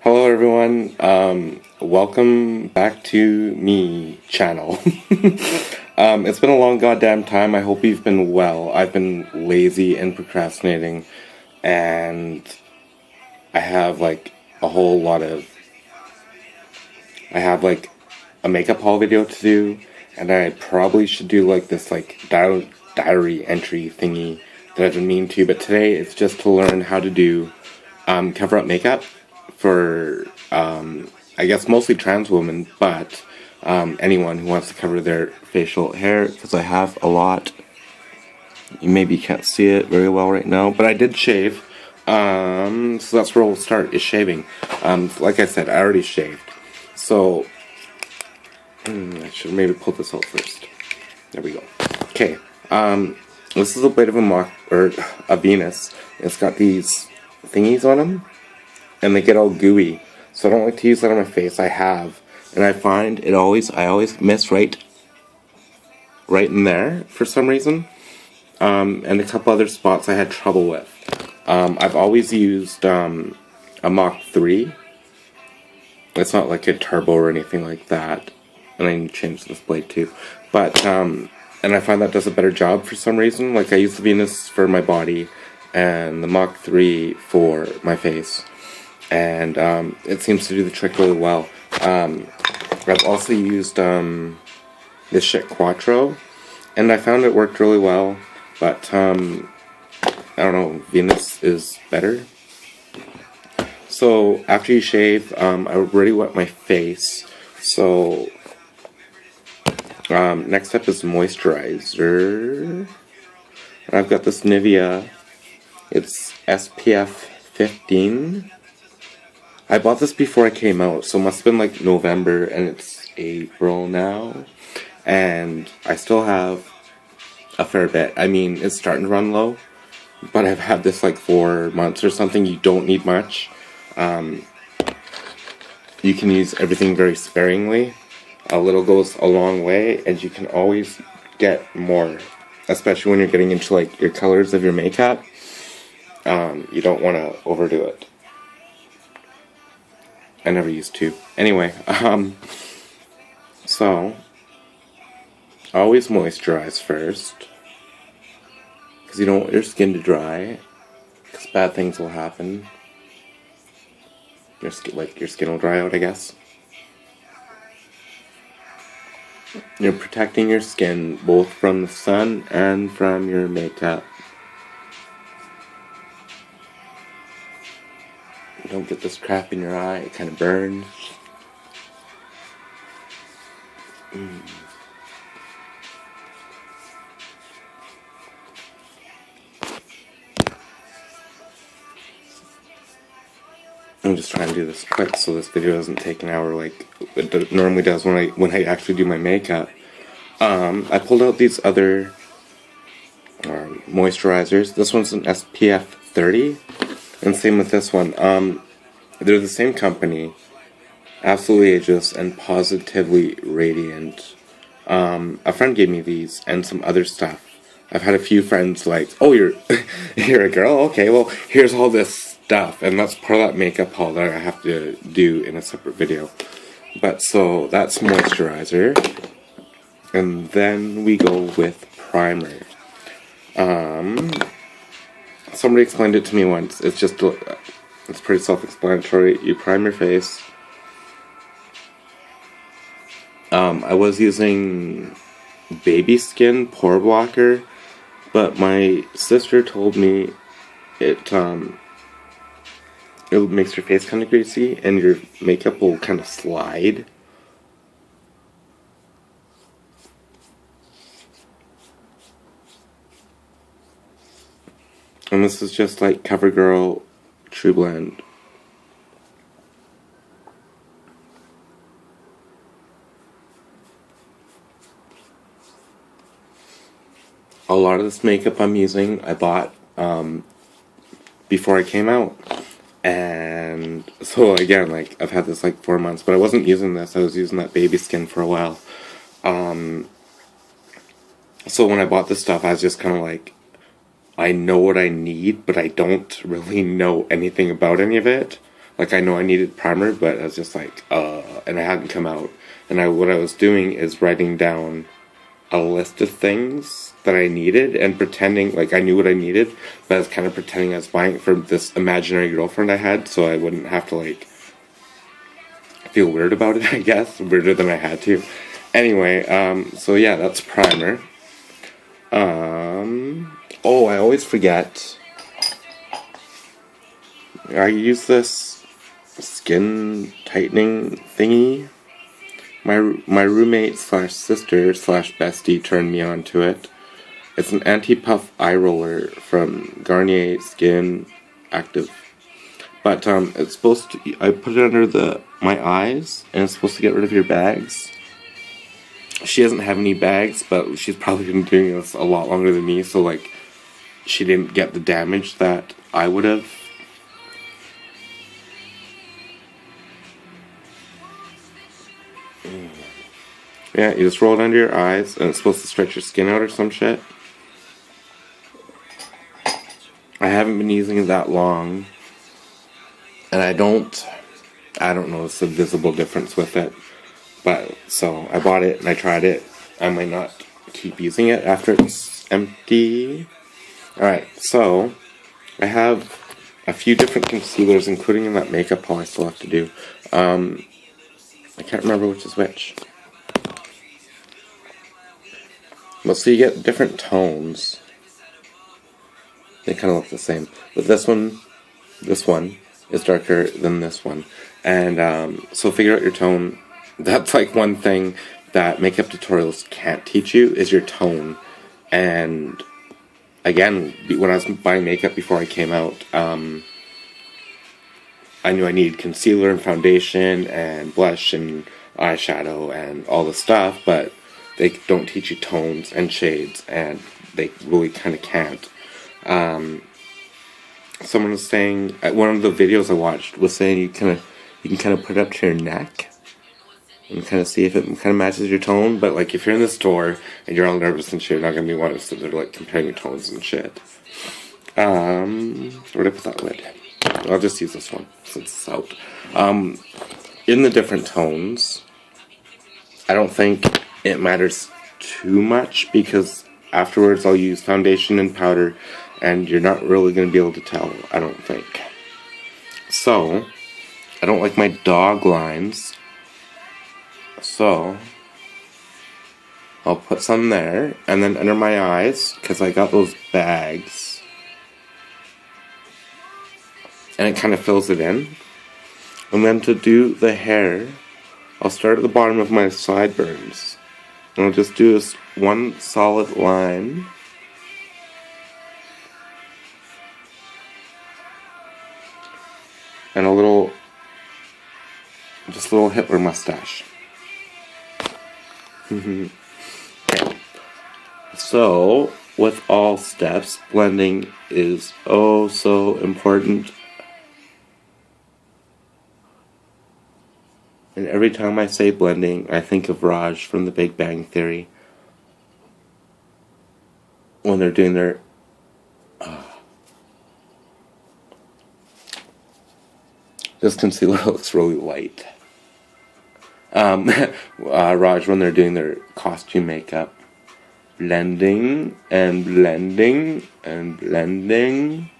Hello everyone, welcome back to me channel. It's been a long goddamn time. I hope you've been well. I've been lazy and procrastinating, and I have like a whole lot of, I have like a makeup haul video to do, and I probably should do like this like diary entry thingy that I've been meaning to, but today it's just to learn how to do cover up makeup for, I guess mostly trans women, but anyone who wants to cover their facial hair, because I have a lot. You maybe can't see it very well right now, but I did shave. So that's where we'll start, is shaving. Like I said, I already shaved. So, I should maybe pull this out first. There we go. Okay, this is a bit of a mock, or a Venus. It's got these thingies on them, and they get all gooey. So I don't like to use that on my face. I have, and I find I always miss right in there for some reason. And a couple other spots I had trouble with. I've always used a Mach 3. It's not like a turbo or anything like that. And I need to change this blade too. But, and I find that does a better job for some reason. Like I use the Venus for my body and the Mach 3 for my face. And it seems to do the trick really well. I've also used this shit Quattro, and I found it worked really well. But I don't know, Venus is better. So after you shave, I already wet my face. So next step is moisturizer. And I've got this Nivea. It's SPF 15. I bought this before I came out, so it must have been like November, and it's April now. And I still have a fair bit. I mean, it's starting to run low, but I've had this like 4 months or something. You don't need much. You can use everything very sparingly. A little goes a long way, and you can always get more, especially when you're getting into like your colors of your makeup. You don't want to overdo it. I never used to. Anyway, so always moisturize first, because you don't want your skin to dry, because bad things will happen. Your skin will dry out, I guess. You're protecting your skin both from the sun and from your makeup. Don't get this crap in your eye, it kind of burns. I'm just trying to do this quick so this video doesn't take an hour like it normally does when I actually do my makeup. I pulled out these other moisturizers. This one's an SPF 30, and same with this one. They're the same company, Absolutely Ageless and Positively Radiant. A friend gave me these and some other stuff. I've had a few friends like, oh, you're you're a girl? Okay, well, here's all this stuff. And that's part of that makeup haul that I have to do in a separate video. But so, that's moisturizer. And then we go with primer. Somebody explained it to me once. It's just, it's pretty self-explanatory. You prime your face. I was using Baby Skin Pore Blocker, but my sister told me it makes your face kind of greasy, and your makeup will kind of slide. And this is just like CoverGirl True Blend. A lot of this makeup I'm using, I bought before I came out. And so again, like, I've had this like 4 months, but I wasn't using this. I was using that Baby Skin for a while. So when I bought this stuff, I was just kind of like, I know what I need, but I don't really know anything about any of it. Like, I know I needed primer, but I was just like, and I hadn't come out. And what I was doing is writing down a list of things that I needed and pretending like I knew what I needed, but I was kind of pretending I was buying it from this imaginary girlfriend I had, so I wouldn't have to like feel weird about it, I guess. Weirder than I had to. Anyway, so yeah, that's primer. Oh, I always forget. I use this skin tightening thingy. My roommate slash sister slash bestie turned me on to it. It's an anti-puff eye roller from Garnier Skin Active. But it's supposed to. I put it under my eyes, and it's supposed to get rid of your bags. She doesn't have any bags, but she's probably been doing this a lot longer than me, so like she didn't get the damage that I would have. Yeah, you just roll it under your eyes, and it's supposed to stretch your skin out or some shit. I haven't been using it that long, and I don't notice a visible difference with it. But, so, I bought it, and I tried it. I might not keep using it after it's empty. Alright, so, I have a few different concealers, including in that makeup haul I still have to do. I can't remember which is which. Well, so you get different tones. They kind of look the same. But this one is darker than this one. And so figure out your tone. That's like one thing that makeup tutorials can't teach you is your tone. And again, when I was buying makeup before I came out, I knew I needed concealer and foundation and blush and eyeshadow and all the stuff, but they don't teach you tones and shades, and they really kind of can't. Someone was saying, one of the videos I watched was saying you can kind of put it up to your neck and kind of see if it kind of matches your tone. But like if you're in the store and you're all nervous and shit, you're not gonna be wanting to sit there like comparing your tones and shit. Where did I put that lid? I'll just use this one since it's out. In the different tones, I don't think it matters too much because afterwards I'll use foundation and powder and you're not really going to be able to tell, I don't think. So, I don't like my dog lines, so I'll put some there, and then under my eyes, because I got those bags, and it kind of fills it in. And then to do the hair, I'll start at the bottom of my sideburns, and I'll just do this one solid line. And just a little Hitler mustache. Okay. So, with all steps, blending is oh so important. And every time I say blending, I think of Raj from The Big Bang Theory. When they're doing their... This concealer looks really light. Raj, when they're doing their costume makeup. Blending, and blending, and blending.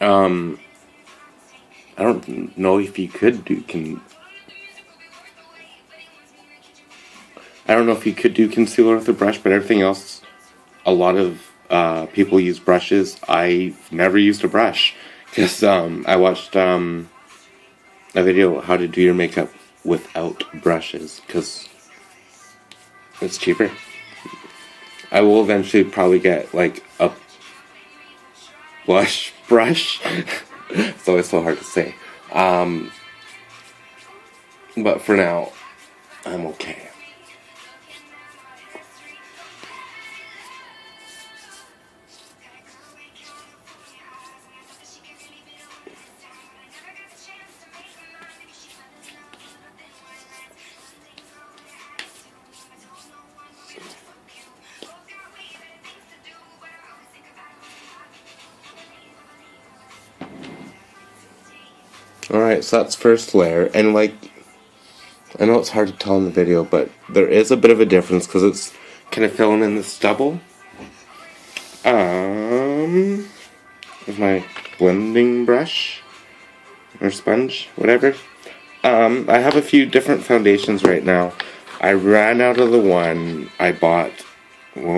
I don't know if you could do I don't know if you could do concealer with a brush, but everything else, a lot of people use brushes. I've never used a brush because I watched a video how to do your makeup without brushes because it's cheaper. I will eventually probably get like a blush brush. It's always so hard to say. But for now, I'm okay. Alright, so that's first layer, and like, I know it's hard to tell in the video, but there is a bit of a difference because it's kind of filling in the stubble. With my blending brush or sponge, whatever. I have a few different foundations right now. I ran out of the one I bought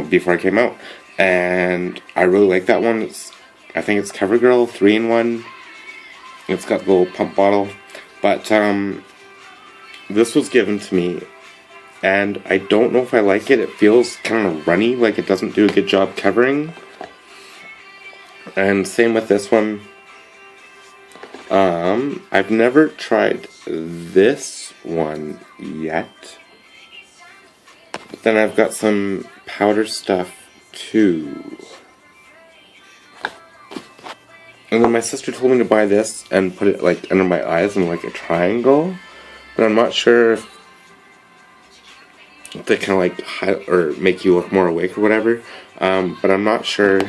before I came out, and I really like that one. I think it's CoverGirl 3-in-1. It's got the little pump bottle, but this was given to me, and I don't know if I like it. It feels kind of runny, like it doesn't do a good job covering. And same with this one. I've never tried this one yet. But then I've got some powder stuff too. And then my sister told me to buy this and put it like under my eyes in like a triangle. But I'm not sure if they kind of like hide or make you look more awake or whatever. But I'm not sure,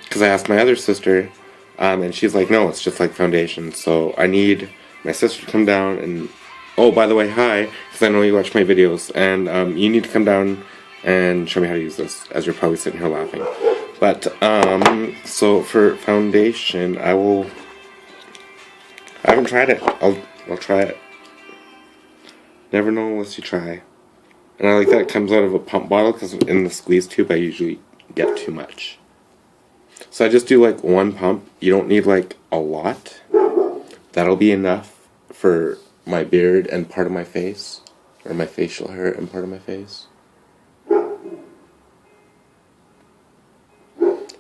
because I asked my other sister, and she's like, no, it's just like foundation. So I need my sister to come down and, oh, by the way, hi, because I know you watch my videos, and you need to come down and show me how to use this, as you're probably sitting here laughing. But, so for foundation, I haven't tried it. I'll try it. Never know unless you try. And I like that it comes out of a pump bottle, because in the squeeze tube I usually get too much. So I just do like one pump. You don't need like a lot. That'll be enough for my beard and part of my face. Or my facial hair and part of my face.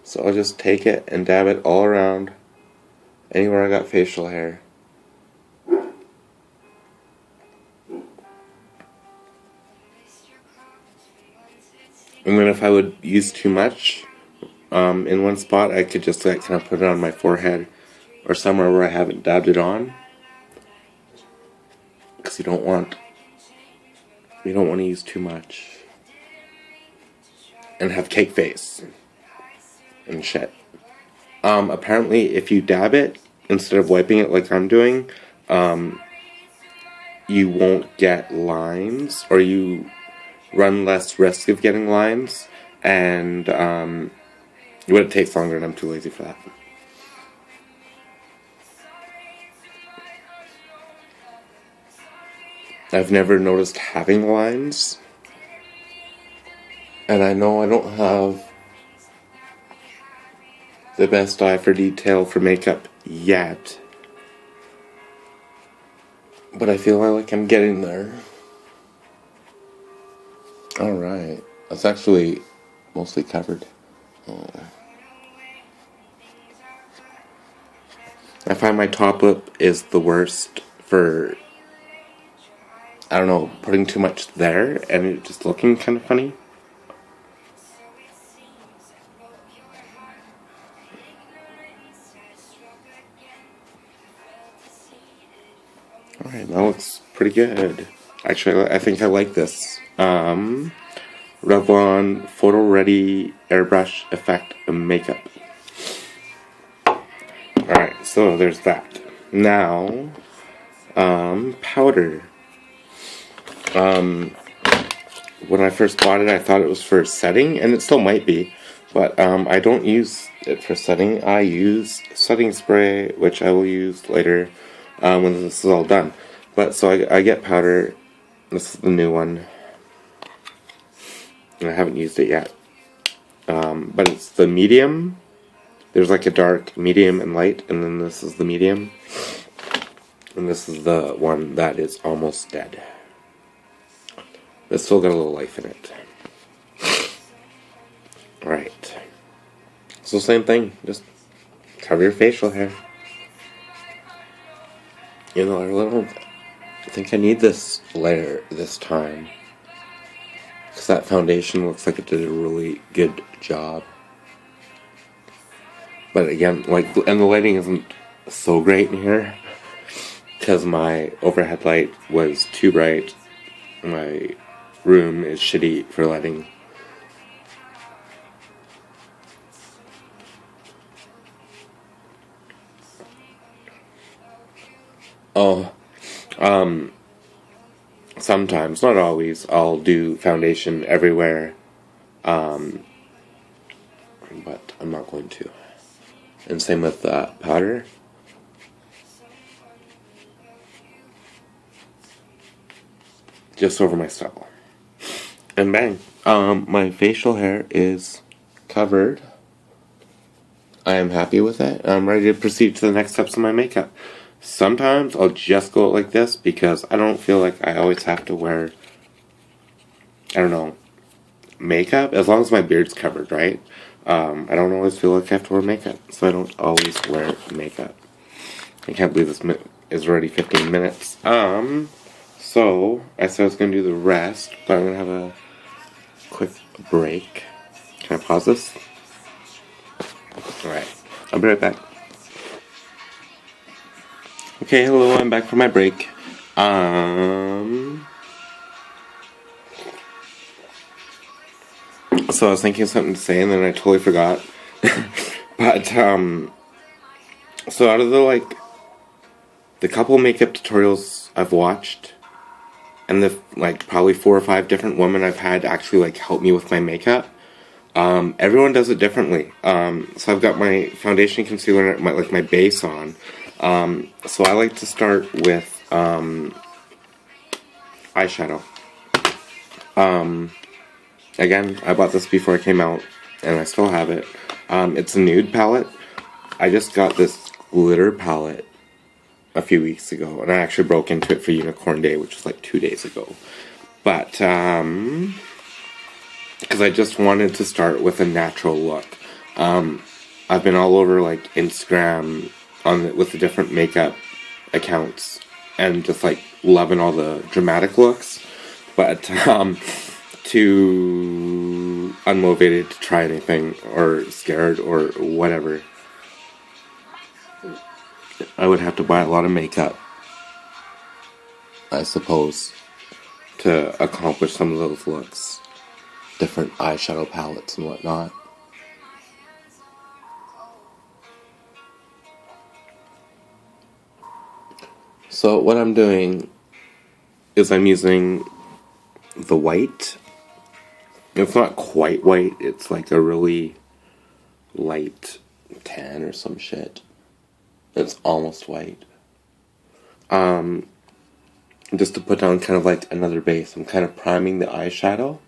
So I'll just take it and dab it all around. Anywhere I got facial hair. And then if I would use too much in one spot, I could just like kind of put it on my forehead or somewhere where I haven't dabbed it on, because you don't want to use too much and have cake face and shit. Apparently, if you dab it instead of wiping it like I'm doing, you won't get lines, or you run less risk of getting lines, and it takes longer, and I'm too lazy for that. I've never noticed having lines, and I know I don't have the best eye for detail for makeup yet, but I feel like I'm getting there. Alright, that's actually mostly covered. Oh. I find my top lip is the worst for, I don't know, putting too much there and it just looking kind of funny. Alright, that looks pretty good. Actually, I think I like this. Revlon Photo Ready Airbrush Effect Makeup. Alright, so there's that. Now, powder. When I first bought it, I thought it was for setting, and it still might be, but I don't use it for setting. I use setting spray, which I will use later when this is all done. But so I get powder. This is the new one. I haven't used it yet. But it's the medium. There's like a dark, medium, and light, and then this is the medium. And this is the one that is almost dead. It's still got a little life in it. Alright. So same thing, just cover your facial hair. You know, I think I need this layer this time, because that foundation looks like it did a really good job. But again, like, and the lighting isn't so great in here, because my overhead light was too bright. My room is shitty for lighting. Oh, sometimes, not always, I'll do foundation everywhere, but I'm not going to. And same with powder. Just over my stubble. And bang. My facial hair is covered. I am happy with it. I'm ready to proceed to the next steps of my makeup. Sometimes I'll just go like this because I don't feel like I always have to wear, I don't know, makeup. As long as my beard's covered, right? I don't always feel like I have to wear makeup, so I don't always wear makeup. I can't believe this is already 15 minutes. So I said I was going to do the rest, but I'm going to have a quick break. Can I pause this? Alright, I'll be right back. Okay, hello, I'm back from my break. So I was thinking of something to say and then I totally forgot. But, so out of the couple makeup tutorials I've watched, and the, probably 4 or 5 different women I've had actually, help me with my makeup, everyone does it differently. So I've got my foundation, concealer, my base on. So I like to start with, eyeshadow. Again, I bought this before it came out, and I still have it. It's a nude palette. I just got this glitter palette a few weeks ago, and I actually broke into it for Unicorn Day, which was 2 days ago. But, because I just wanted to start with a natural look. I've been all over Instagram with the different makeup accounts, and just loving all the dramatic looks, but too unmotivated to try anything, or scared, or whatever. I would have to buy a lot of makeup, I suppose, to accomplish some of those looks. Different eyeshadow palettes and whatnot. So what I'm doing is I'm using the white. It's not quite white, it's a really light tan or some shit. It's almost white. Just to put down kind of another base. I'm kind of priming the eyeshadow.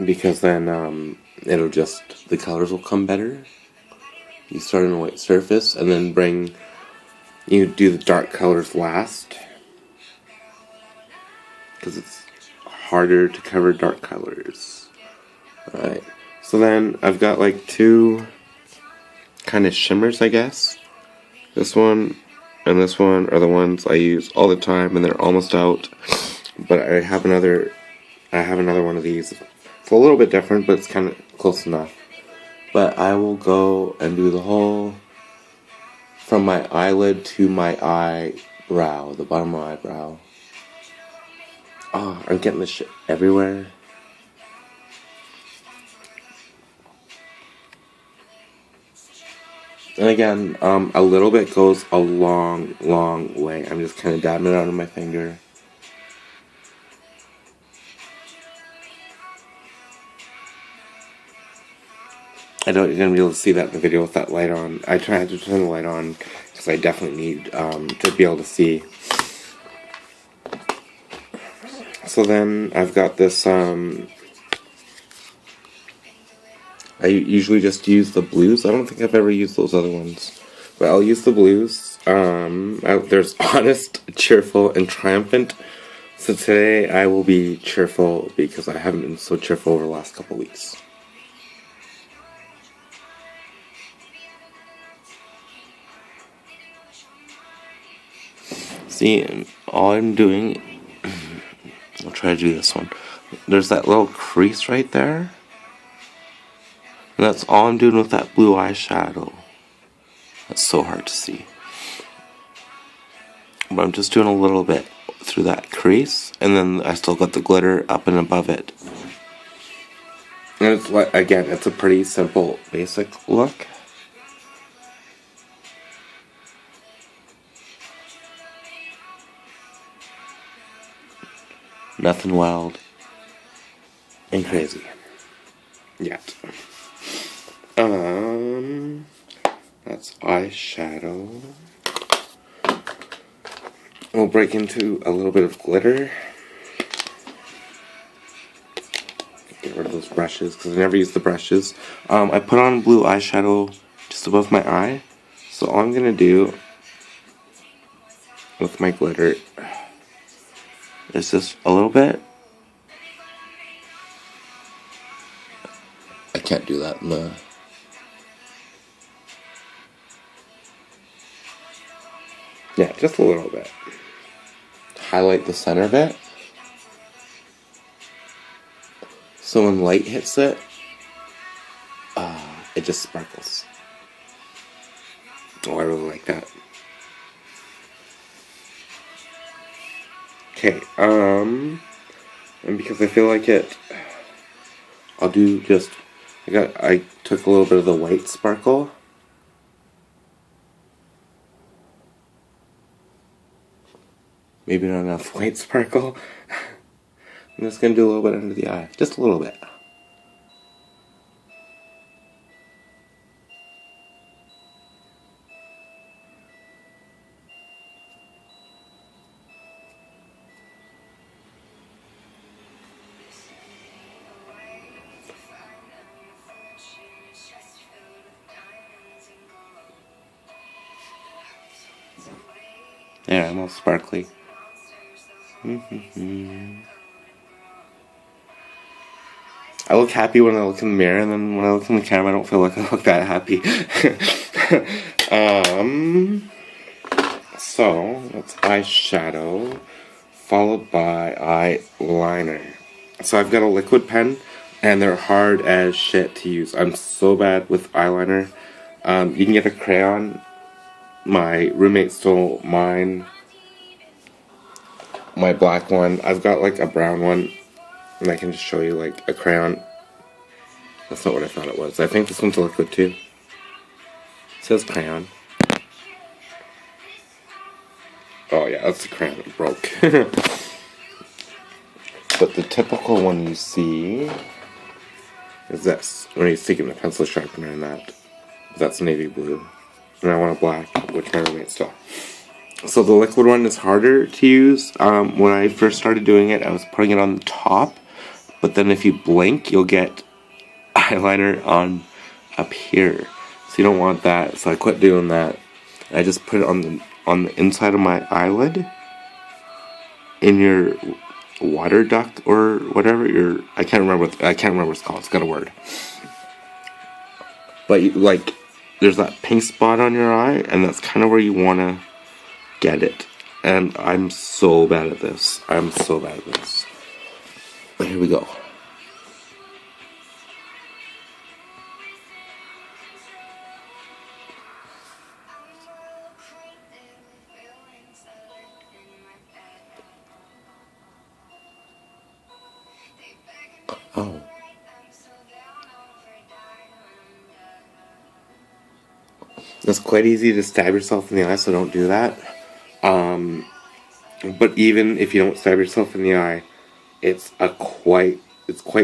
Because then it'll the colors will come better. You start on a white surface and then you do the dark colors last. Because it's harder to cover dark colors. Alright, so then I've got 2 kind of shimmers, I guess. This one and this one are the ones I use all the time, and they're almost out. But I have another one of these. It's a little bit different, but it's kind of close enough. But I will go and do the whole, from my eyelid to my eyebrow, the bottom of my eyebrow. Oh, I'm getting this shit everywhere. And again, a little bit goes a long, long way. I'm just kind of dabbing it out of my finger. I don't, you're going to be able to see that in the video with that light on. I tried to turn the light on because I definitely need to be able to see. So then I've got this, I usually just use the blues. I don't think I've ever used those other ones. But I'll use the blues. There's honest, cheerful, and triumphant. So today I will be cheerful because I haven't been so cheerful over the last couple weeks. See, all I'm doing, I'll try to do this one. There's that little crease right there. And that's all I'm doing with that blue eyeshadow. That's so hard to see. But I'm just doing a little bit through that crease, and then I still got the glitter up and above it. And it's like, again, it's a pretty simple, basic look. Nothing wild and crazy yet. That's eyeshadow. We'll break into a little bit of glitter. Get rid of those brushes because I never use the brushes. I put on blue eyeshadow just above my eye. So all I'm gonna do with my glitter is just a little bit. I can't do that in the... Yeah, just a little bit. Highlight the center of it. So when light hits it, it just sparkles. Oh, I really like that. Okay, and because I feel like it, I'll do just, I took a little bit of the white sparkle. Maybe not enough white sparkle. I'm just gonna do a little bit under the eye, just a little bit. There, I'm all sparkly. I look happy when I look in the mirror, and then when I look in the camera, I don't feel like I look that happy. So, that's eyeshadow, followed by eyeliner. So I've got a liquid pen, and they're hard as shit to use. I'm so bad with eyeliner. You can get a crayon. My roommate stole mine. My black one. I've got like a brown one, and I can just show you like a crayon. That's not what I thought it was. I think this one's a liquid too. It says crayon. Oh yeah, that's the crayon that broke. But the typical one you see is this. When he's sticking the pencil sharpener in that. That's navy blue. And I want a black, which my roommate stole. So the liquid one is harder to use. When I first started doing it, I was putting it on the top. But then if you blink, you'll get eyeliner on up here. So you don't want that. So I quit doing that. I just put it on the inside of my eyelid. In your water duct or whatever. I can't remember what it's called. It's got a word. But like, there's that pink spot on your eye, and that's kind of where you want to get it. And I'm so bad at this. But here we go. Oh. It's quite easy to stab yourself in the eye, so don't do that. But even if you don't stab yourself in the eye, it's quite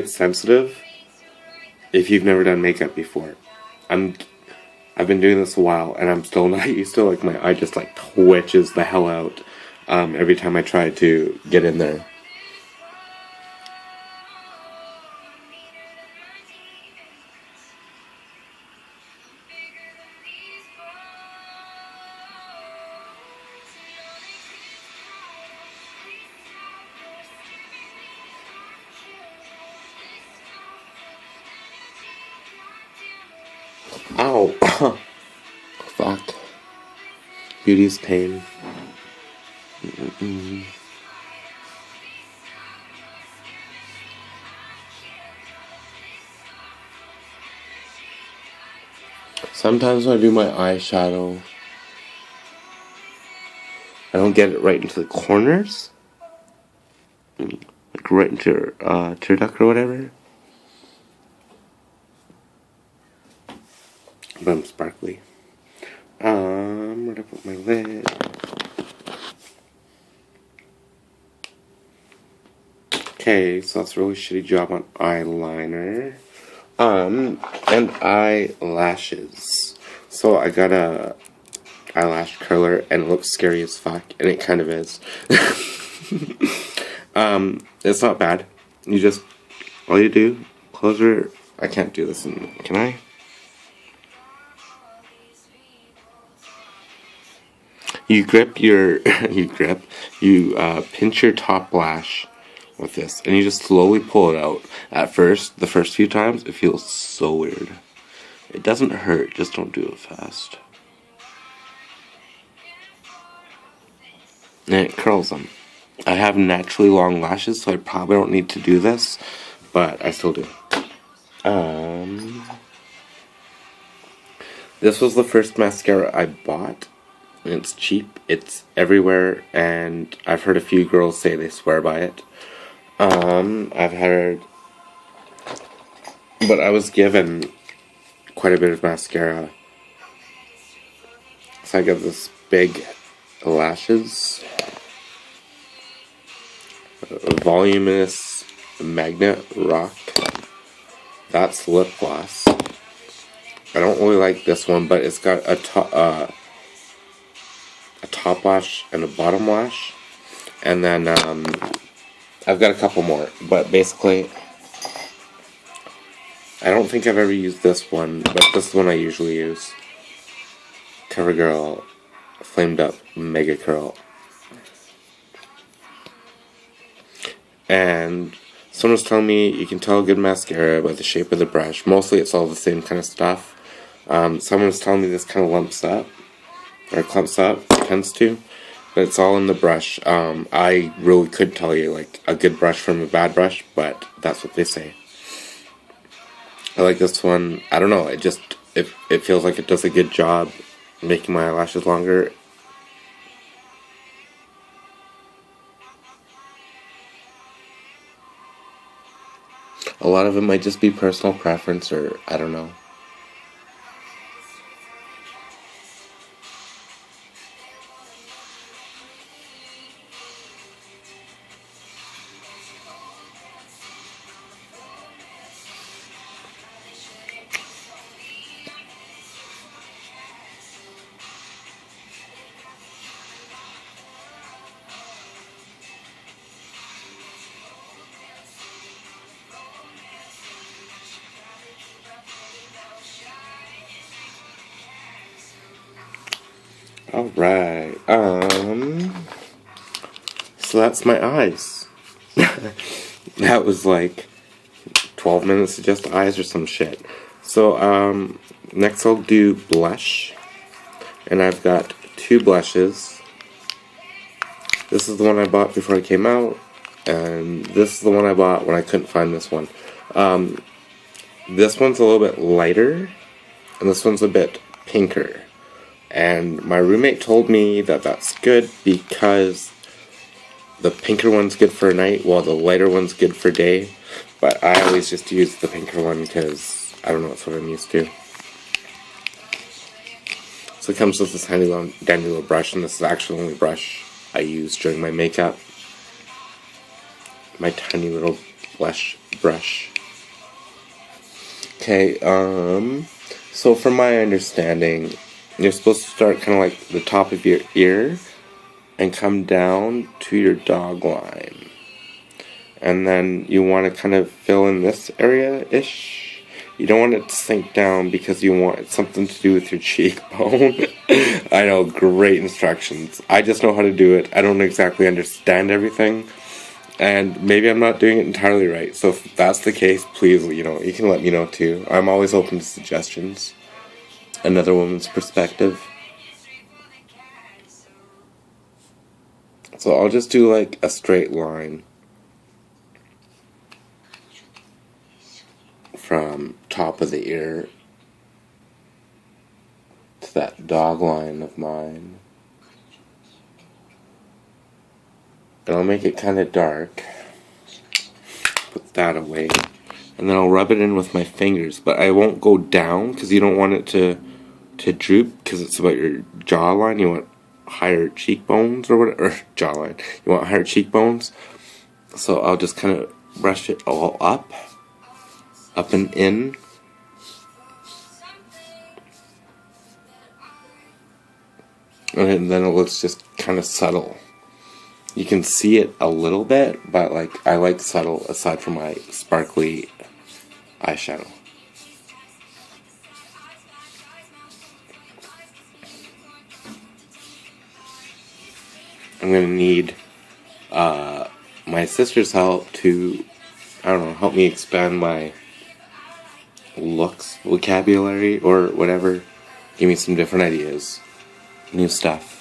sensitive if you've never done makeup before. I've been doing this a while, and I'm still not used to it. Like, my eye just like twitches the hell out every time I try to get in there. Ow! Fuck. Beauty's pain. Sometimes when I do my eyeshadow, I don't get it right into the corners. Like right into your tear duct or whatever. but I'm sparkly. Where'd I put my lid? Okay, so that's a really shitty job on eyeliner. And eyelashes. So I got a eyelash curler and it looks scary as fuck, and it kind of is. It's not bad. All you do, close your, I can't do this, can I? You grip your, you pinch your top lash with this, and you just slowly pull it out. At first, the first few times, it feels so weird. It doesn't hurt, just don't do it fast. And it curls them. I have naturally long lashes, so I probably don't need to do this, but I still do. This was the first mascara I bought. It's cheap, it's everywhere, and I've heard a few girls say they swear by it. I've heard, but I was given quite a bit of mascara. So I got this big lashes, voluminous magnet rock. That's lip gloss. I don't really like this one, but it's got a top lash and a bottom lash, and then I've got a couple more, but basically I don't think I've ever used this one, but this is the one I usually use. CoverGirl Flamed Up Mega Curl. And someone was telling me you can tell a good mascara by the shape of the brush. Mostly it's all the same kind of stuff. Someone was telling me this kind of lumps up, or clumps up, tends to, but it's all in the brush. I really could tell you like a good brush from a bad brush, but that's what they say. I like this one. I don't know, it feels like it does a good job making my eyelashes longer. A lot of it might just be personal preference, or I don't know. Alright, so that's my eyes. That was like 12 minutes of just eyes or some shit. So, next I'll do blush. And I've got two blushes. This is the one I bought before I came out, and this is the one I bought when I couldn't find this one. This one's a little bit lighter, and this one's a bit pinker. And my roommate told me that that's good because the pinker one's good for night while the lighter one's good for day. But I always just use the pinker one because, I don't know, it's what I'm used to. So it comes with this tiny little brush, and this is actually the only brush I use during my makeup. My tiny little blush brush. Okay, so from my understanding, you're supposed to start kind of like the top of your ear and come down to your dog line. And then you want to kind of fill in this area-ish. You don't want it to sink down because you want something to do with your cheekbone. I know, great instructions. I just know how to do it. I don't exactly understand everything. And maybe I'm not doing it entirely right. So if that's the case, please, you can let me know too. I'm always open to suggestions. Another woman's perspective. So I'll just do like a straight line from top of the ear to that dog line of mine. And I'll make it kind of dark. Put that away. And then I'll rub it in with my fingers. But I won't go down because you don't want it to to droop because it's about your jawline. You want higher cheekbones or whatever. Or jawline. You want higher cheekbones. So I'll just kind of brush it all up and in. And then it looks just kind of subtle. You can see it a little bit, but like I like subtle aside from my sparkly eyeshadow. I'm gonna need my sister's help to, I don't know, help me expand my looks vocabulary or whatever. Give me some different ideas, new stuff.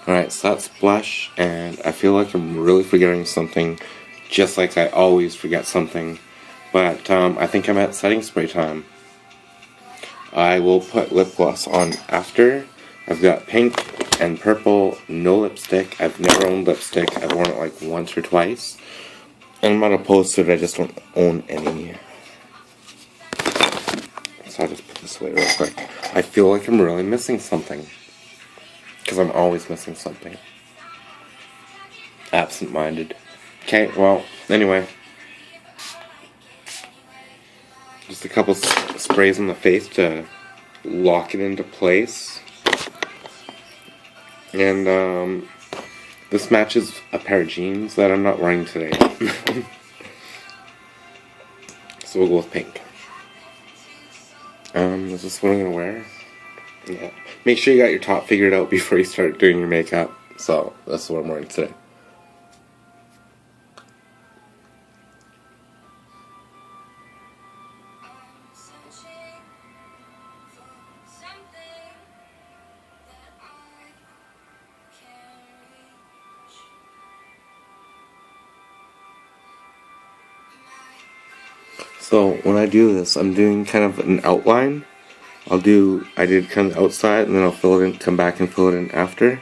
Alright, so that's blush, and I feel like I'm really forgetting something, just like I always forget something. But I think I'm at setting spray time. I will put lip gloss on after. I've got pink and purple, no lipstick. I've never owned lipstick. I've worn it like once or twice. And I'm not opposed to it, I just don't own any. So I'll just put this away real quick. I feel like I'm really missing something. Because I'm always missing something. Absent-minded. Okay, well, anyway. Just a couple sprays on the face to lock it into place. And, this matches a pair of jeans that I'm not wearing today. So we'll go with pink. Is this what I'm gonna wear? Yeah. Make sure you got your top figured out before you start doing your makeup. So, that's what I'm wearing today. So, when I do this, I'm doing kind of an outline. I did kind of outside, and then I'll fill it in, come back and fill it in after.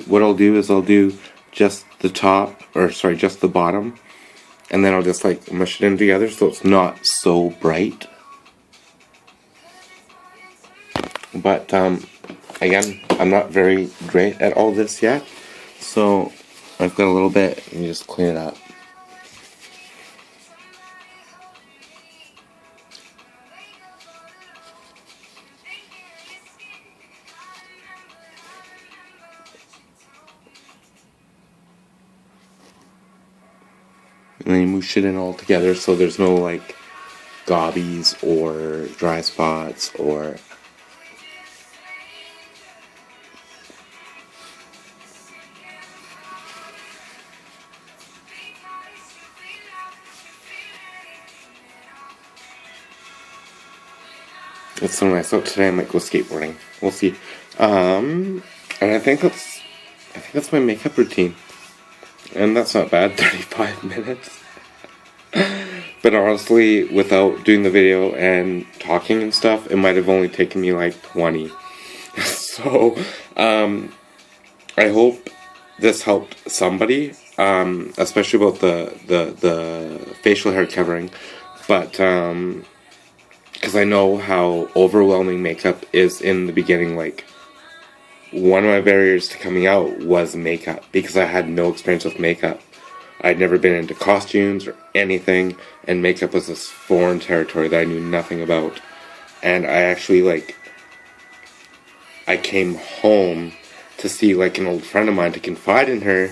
What I'll do is I'll do just the top, or sorry, just the bottom, and then I'll just like mush it in together so it's not so bright. But again, I'm not very great at all this yet, so I've got a little bit, and you just clean it up. And then you moosh it in all together so there's no like gobbies or dry spots or it's so nice out today. I might go skateboarding. We'll see. And I think that's my makeup routine. And that's not bad, 35 minutes. But honestly, without doing the video and talking and stuff, it might have only taken me like 20. So, I hope this helped somebody, especially about the facial hair covering. But, because I know how overwhelming makeup is in the beginning. Like, one of my barriers to coming out was makeup, because I had no experience with makeup. I'd never been into costumes or anything, and makeup was this foreign territory that I knew nothing about. And I actually, like, I came home to see, like, an old friend of mine to confide in her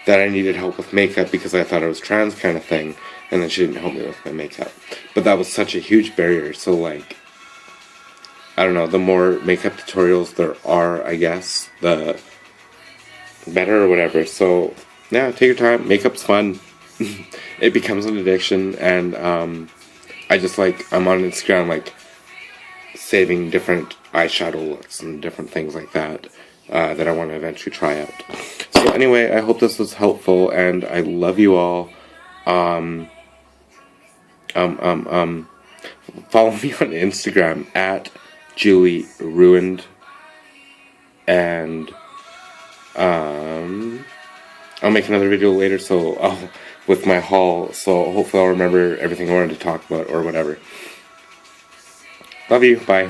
that I needed help with makeup because I thought I was trans kind of thing, and then she didn't help me with my makeup. But that was such a huge barrier, so, like, I don't know, the more makeup tutorials there are, I guess, the better or whatever. So yeah, take your time. Makeup's fun. It becomes an addiction, and I just like, I'm on Instagram like saving different eyeshadow looks and different things like that that I want to eventually try out. So anyway, I hope this was helpful, and I love you all. Follow me on Instagram at Julie Ruined, and I'll make another video later, with my haul, so hopefully I'll remember everything I wanted to talk about or whatever. Love you, bye.